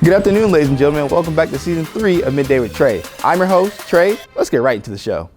Good afternoon, ladies and gentlemen. Welcome back to season 3 of Midday with Trey. I'm your host, Trey. Let's get right into the show.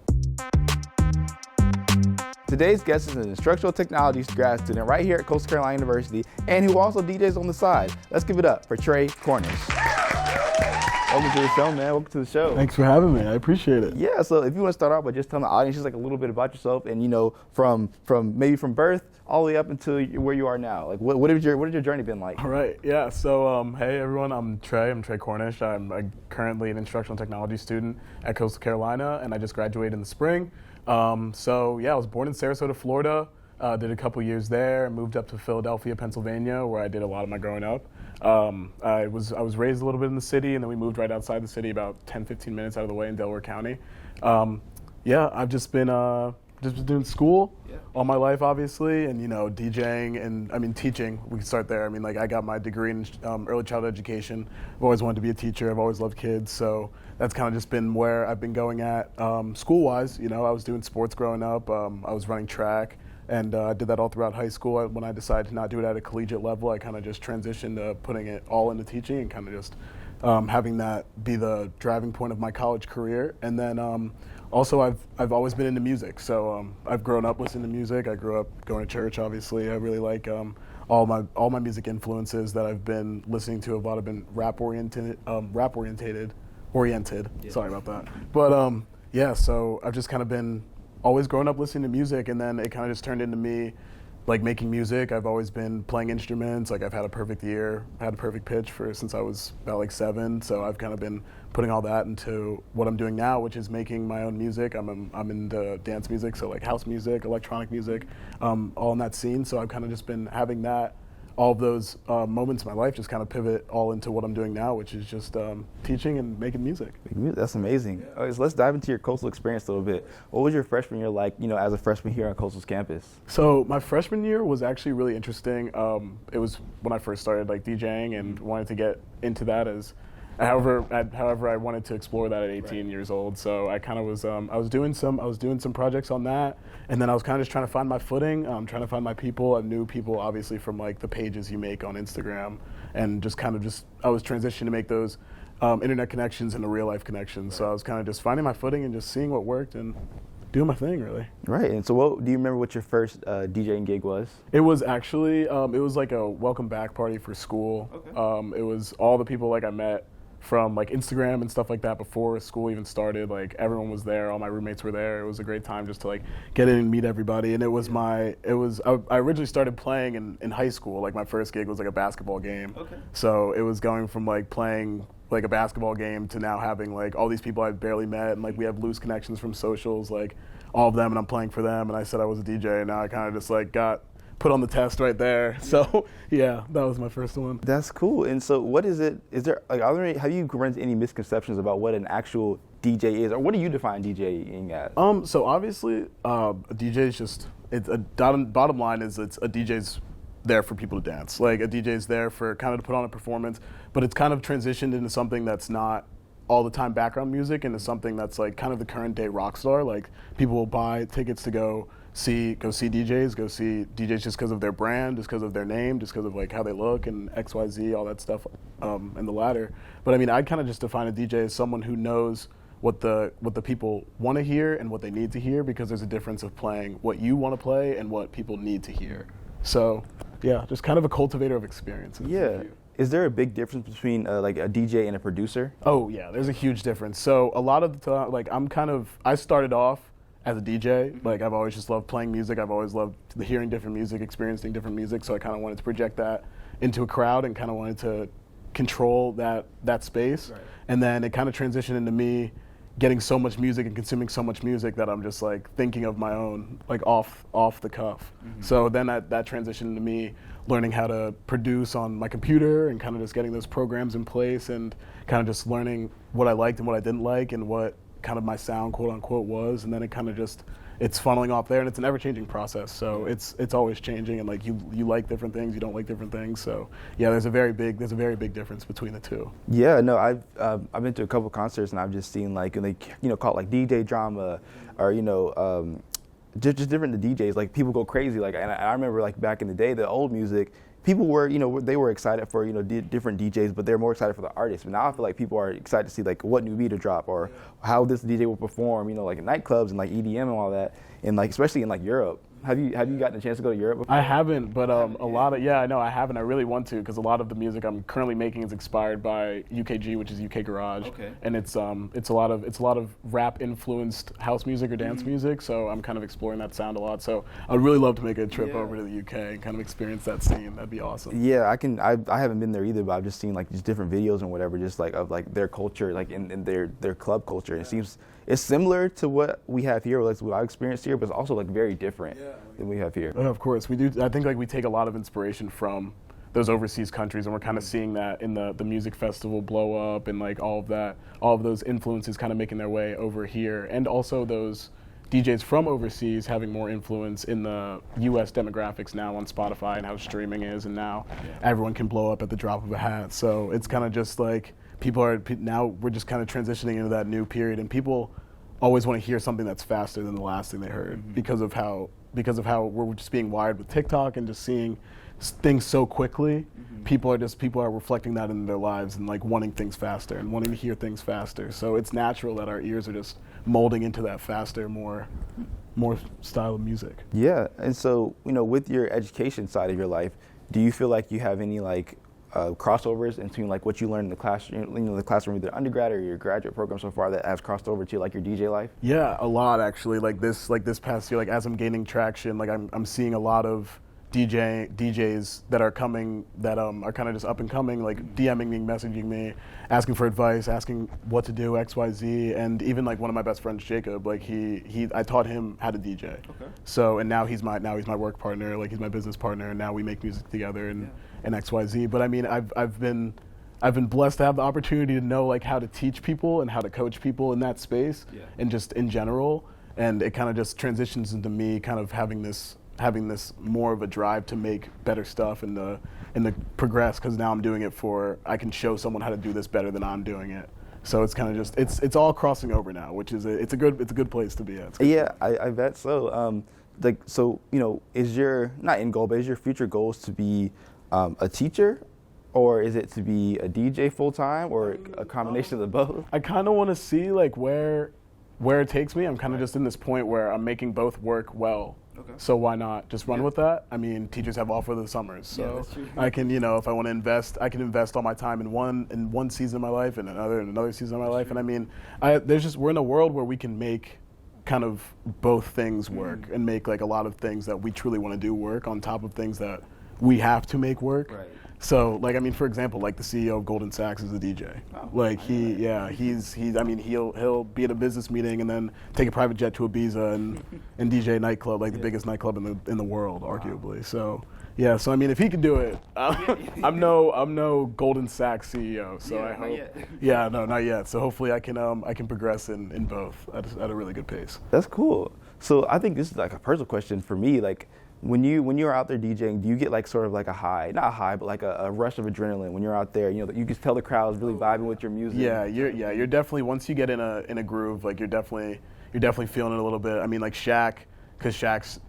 Today's guest is an instructional technology grad student right here at Coastal Carolina University and who also DJs on the side. Let's give it up for Tre Cornish. Welcome to the show, man. Welcome to the show. Thanks for having me. I appreciate it. Yeah, so if you want to start off by just telling the audience just like a little bit about yourself and, you know, from maybe from birth all the way up until where you are now. Like, what has your journey been like? All right, yeah. So, hey everyone, I'm Trey. I'm Tre Cornish. I'm currently an instructional technology student at Coastal Carolina, and I just graduated in the spring. So yeah, I was born in Sarasota, Florida. Did a couple years there, moved up to Philadelphia, Pennsylvania, where I did a lot of my growing up. I was raised a little bit in the city, and then we moved right outside the city, about 10-15 minutes out of the way in Delaware County. Yeah, I've just been doing school all my life, obviously, and DJing and teaching. We can start there. I got my degree in early childhood education. I've always wanted to be a teacher. I've always loved kids, so that's kind of just been where I've been going at school-wise. I was doing sports growing up. I was running track. And I did that all throughout high school. When I decided to not do it at a collegiate level, I kind of just transitioned to putting it all into teaching and kind of just having that be the driving point of my college career. And then also I've always been into music. So I've grown up listening to music. I grew up going to church, obviously. I really like all my music influences that I've been listening to. A lot have been rap oriented. Yeah. Sorry about that. But yeah, so I've just kind of been always growing up listening to music, and then it kind of just turned into me like making music. I've always been playing instruments. Like I've had a perfect ear, had a perfect pitch since I was about 7. So I've kind of been putting all that into what I'm doing now, which is making my own music. I'm into dance music, so like house music, electronic music, all in that scene. So I've kind of just been having that. All of those moments in my life just kind of pivot all into what I'm doing now, which is just teaching and making music. That's amazing. Yeah. All right, so let's dive into your Coastal experience a little bit. What was your freshman year like, as a freshman here on Coastal's campus? So my freshman year was actually really interesting. It was when I first started like DJing and wanted to get into that however I wanted to explore that at 18 years old. So I kind of was I was doing some projects on that, and then I was kind of just trying to find my footing, trying to find my people. I knew people obviously from like the pages you make on Instagram, and I was transitioning to make those internet connections into real life connections. Right. So I was kind of just finding my footing and just seeing what worked and doing my thing, really. Right. And so do you remember what your first DJing gig was? It was actually it was like a welcome back party for school. Okay. It was all the people like I met from like Instagram and stuff like that before school even started. Like everyone was there, all my roommates were there. It was a great time just to like get in and meet everybody. And I originally started playing in high school. Like my first gig was like a basketball game. Okay. So it was going from like playing like a basketball game to now having like all these people I've barely met, and like we have loose connections from socials, like all of them, and I'm playing for them, and I said I was a DJ, and now I kind of just like got put on the test right there. So yeah, that was my first one. That's cool. And so have you run into any misconceptions about what an actual DJ is, or what do you define DJing as? So obviously a DJ is just, bottom line is it's a DJ's there for people to dance. Like a DJ's there for kind of to put on a performance, but it's kind of transitioned into something that's not all the time background music, into something that's like kind of the current day rock star. Like people will buy tickets to go see DJs just because of their brand, just because of their name, just because of like how they look and XYZ, all that stuff, and the latter. But I'd kind of just define a DJ as someone who knows what the people want to hear and what they need to hear, because there's a difference of playing what you want to play and what people need to hear. So yeah, just kind of a cultivator of experiences. Yeah. Is there a big difference between like a DJ and a producer? Oh yeah, there's a huge difference. So a lot of the time, like I started off as a DJ. Like I've always just loved playing music. I've always loved hearing different music, experiencing different music. So I kind of wanted to project that into a crowd and kind of wanted to control that space. Right. And then it kind of transitioned into me getting so much music and consuming so much music that I'm just like thinking of my own, like off the cuff. Mm-hmm. So then that transitioned into me learning how to produce on my computer and kind of just getting those programs in place and kind of just learning what I liked and what I didn't like and what kind of my sound, quote unquote, was. And then it kind of just, it's funneling off there, and it's an ever-changing process. So it's always changing, and like you like different things, you don't like different things. So yeah, there's a very big difference between the two. Yeah, no, I've been to a couple concerts, and I've just seen like, and they call it like DJ drama, or just different the DJs. Like people go crazy. Like, and I remember like back in the day, the old music, people were, they were excited for, different DJs, but they're more excited for the artists. But now I feel like people are excited to see like what new beat to drop or how this DJ will perform, like in nightclubs and like EDM and all that, and like especially in like Europe. Have you gotten a chance to go to Europe before? I haven't, but I know I haven't. I really want to because a lot of the music I'm currently making is inspired by UKG, which is UK Garage, and it's a lot of rap influenced house music or dance music. So I'm kind of exploring that sound a lot. So I'd really love to make a trip over to the UK and kind of experience that scene. That'd be awesome. Yeah, I haven't been there either, but I've just seen like these different videos and whatever, just like of like their culture, like in their club culture. It seems it's similar to what we have here, like what I experienced here, but it's also like very different than we have here. Of course, we do. I think like we take a lot of inspiration from those overseas countries, and we're kind of seeing that in the music festival blow up and like all of those influences kind of making their way over here, and also those DJs from overseas having more influence in the U.S. demographics now on Spotify and how streaming is, and now everyone can blow up at the drop of a hat. So it's kind of just like now we're just kind of transitioning into that new period, and people always want to hear something that's faster than the last thing they heard because of how we're just being wired with TikTok and just seeing things so quickly. People are reflecting that in their lives and like wanting things faster and wanting to hear things faster. So it's natural that our ears are just molding into that faster, more style of music. Yeah, and so with your education side of your life, do you feel like you have any like crossovers between like what you learned in the classroom, the classroom either undergrad or your graduate program so far that has crossed over to like your DJ life? Yeah, a lot actually. Like this past year, like as I'm gaining traction, like I'm seeing a lot of DJs that are coming that are kind of just up and coming, like DMing me, messaging me, asking for advice, asking what to do, XYZ, and even like one of my best friends, Jacob, like I taught him how to DJ. Okay. So and now he's my work partner, like he's my business partner, and now we make music together and XYZ. But I mean, I've been blessed to have the opportunity to know like how to teach people and how to coach people in that space and just in general, and it kind of just transitions into me kind of having this more of a drive to make better stuff and the progress, because now I'm doing it I can show someone how to do this better than I'm doing it. So it's kind of just it's all crossing over now, which is it's a good place to be at. Yeah, I bet so. Is your not end goal, but is your future goals to be a teacher, or is it to be a DJ full time, or a combination of the both? I kind of want to see like where it takes me. I'm kind of just in this point where I'm making both work well. Okay. So why not just run with that? I mean, teachers have off for the summers, so I can, if I want to invest, I can invest all my time in one season of my life and another season of my life. And I mean, we're in a world where we can make kind of both things work and make like a lot of things that we truly want to do work on top of things that we have to make work. Right. So, like, I mean, for example, like the CEO of Goldman Sachs is a DJ. Oh, like he'll be at a business meeting and then take a private jet to Ibiza and DJ a nightclub, like the biggest nightclub in the world, arguably. So, yeah. So I mean, if he can do it, I'm no Goldman Sachs CEO. So I hope. Not yet. So hopefully I can progress in both at a really good pace. That's cool. So I think this is like a personal question for me, like. When you're out there DJing, do you get like sort of like a high, not a high, but like a rush of adrenaline when you're out there? You can tell the crowd's really vibing with your music. Yeah, you're definitely, once you get in a groove, like you're definitely feeling it a little bit. I mean, like Shaq, because Shaq's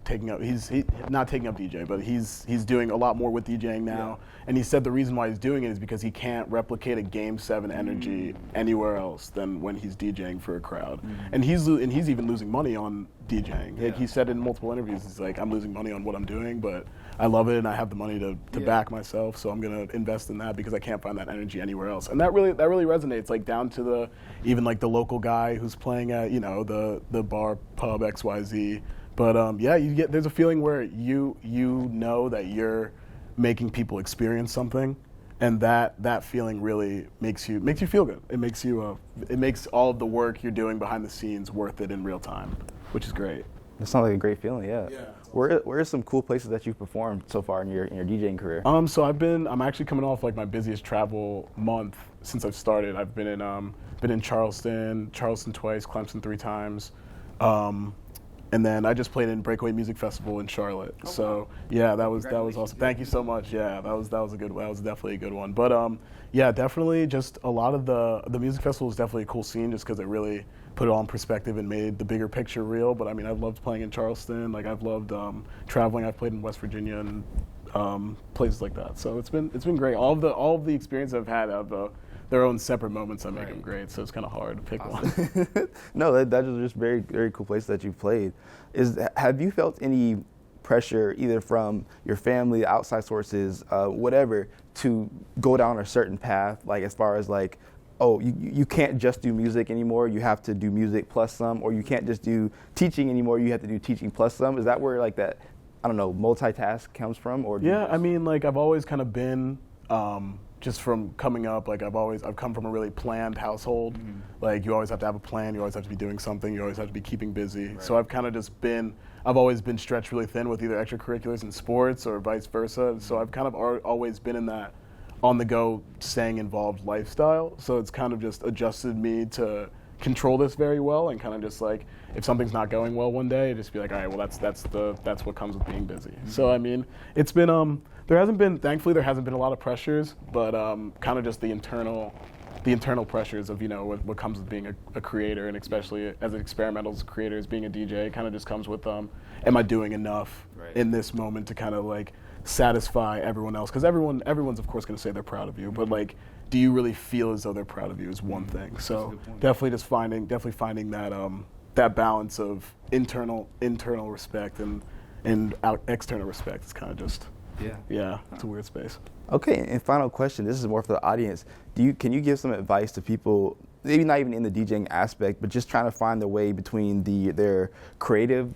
he's not taking up DJ, but he's doing a lot more with DJing now. And he said the reason why he's doing it is because he can't replicate a Game 7 energy anywhere else than when he's DJing for a crowd. And he's even losing money on DJing. Like he said in multiple interviews, he's like, I'm losing money on what I'm doing, but I love it and I have the money to back myself, so I'm gonna invest in that because I can't find that energy anywhere else. And that really resonates, like down to even like the local guy who's playing at the bar, pub, XYZ. But there's a feeling where you know that you're making people experience something, and that feeling really makes you feel good. It makes all of the work you're doing behind the scenes worth it in real time, which is great. That sounds like a great feeling, yeah. Where are some cool places that you've performed so far in your DJing career? So I'm actually coming off like my busiest travel month since I've started. I've been in Charleston twice, Clemson 3 times. And then I just played in Breakaway Music Festival in Charlotte. Oh, so wow. Yeah, that was awesome. Thank you so much. Yeah, that was definitely a good one. But definitely just a lot of the music festival is definitely a cool scene just because it really put it all in perspective and made the bigger picture real. But I mean, I've loved playing in Charleston. Like I've loved traveling. I've played in West Virginia and places like that. So it's been great. All of the experience I've had have their own separate moments that make them great. So it's kind of hard to pick one. No, that is just very, very cool places that you've played. Have you felt any pressure either from your family, outside sources, whatever, to go down a certain path, like as far as like, oh, you can't just do music anymore, you have to do music plus some, or you can't just do teaching anymore, you have to do teaching plus some? Is that where like that, I don't know, multitask comes from? Or yeah, I mean, like I've always kind of been, just from coming up, like I've come from a really planned household. Mm-hmm. Like you always have to have a plan, you always have to be doing something, you always have to be keeping busy. Right. So I've kind of just been, I've always been stretched really thin with either extracurriculars in sports or vice versa. Mm-hmm. So I've kind of always been in that on-the-go, staying involved lifestyle. So it's kind of just adjusted me to control this very well, and kind of just like, if something's not going well one day, just be like, all right, well that's what comes with being busy. Mm-hmm. So I mean, it's been thankfully there hasn't been a lot of pressures, but kind of just the internal pressures of, you know, what comes with being a creator, and especially as an experimental creator, as being a DJ, kind of just comes with am I doing enough in this moment to kind of like satisfy everyone else? Because everyone's of course going to say they're proud of you, but like, do you really feel as though they're proud of you is one thing. So definitely finding that that balance of internal respect and external respect is kind of just it's a weird space. Okay, and final question. This is more for the audience. Can you give some advice to people, maybe not even in the DJing aspect, but just trying to find their way between their creative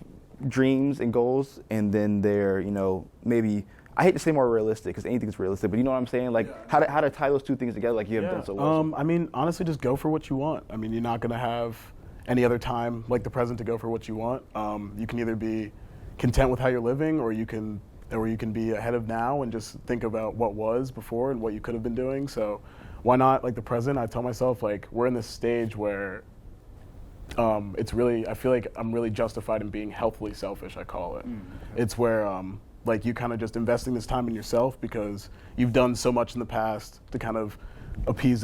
dreams and goals, and then their, you know, maybe, I hate to say more realistic because anything is realistic, but you know what I'm saying? Like how to tie those two things together like you have done so well. I mean, honestly, just go for what you want. I mean, you're not going to have any other time like the present to go for what you want. You can either be content with how you're living, or you can be ahead of now and just think about what was before and what you could have been doing. So why not like the present? I tell myself, like, we're in this stage where it's really, I feel like I'm really justified in being healthily selfish, I call it. It's where like you kind of just investing this time in yourself because you've done so much in the past to kind of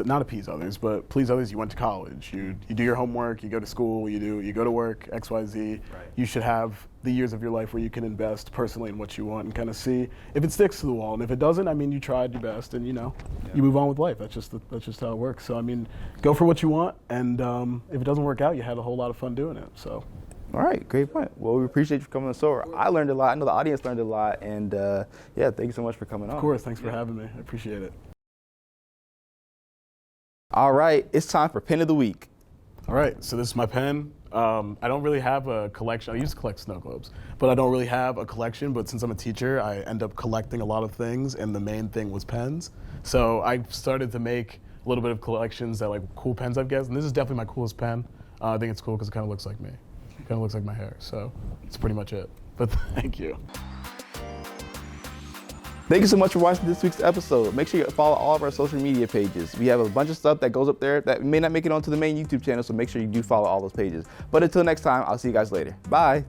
not appease others, but please others. You went to college, you do your homework, you go to school, you go to work, XYZ. Right. You should have the years of your life where you can invest personally in what you want and kind of see if it sticks to the wall. And if it doesn't, I mean, you tried your best, and you know, you move on with life. That's just how it works. So I mean, go for what you want, and if it doesn't work out, you had a whole lot of fun doing it. So. All right, great point. Well, we appreciate you for coming on the show. I learned a lot. I know the audience learned a lot, and thank you so much for coming on. Of course, thanks for having me. I appreciate it. All right, it's time for Pen of the Week. All right, so this is my pen. I don't really have a collection. I used to collect snow globes, but I don't really have a collection. But since I'm a teacher, I end up collecting a lot of things, and the main thing was pens. So I started to make a little bit of collections that like cool pens, I guess. And this is definitely my coolest pen. I think it's cool because it kind of looks like me. It kind of looks like my hair. So that's pretty much it. But thank you. Thank you so much for watching this week's episode. Make sure you follow all of our social media pages. We have a bunch of stuff that goes up there that may not make it onto the main YouTube channel, so make sure you do follow all those pages. But until next time, I'll see you guys later. Bye.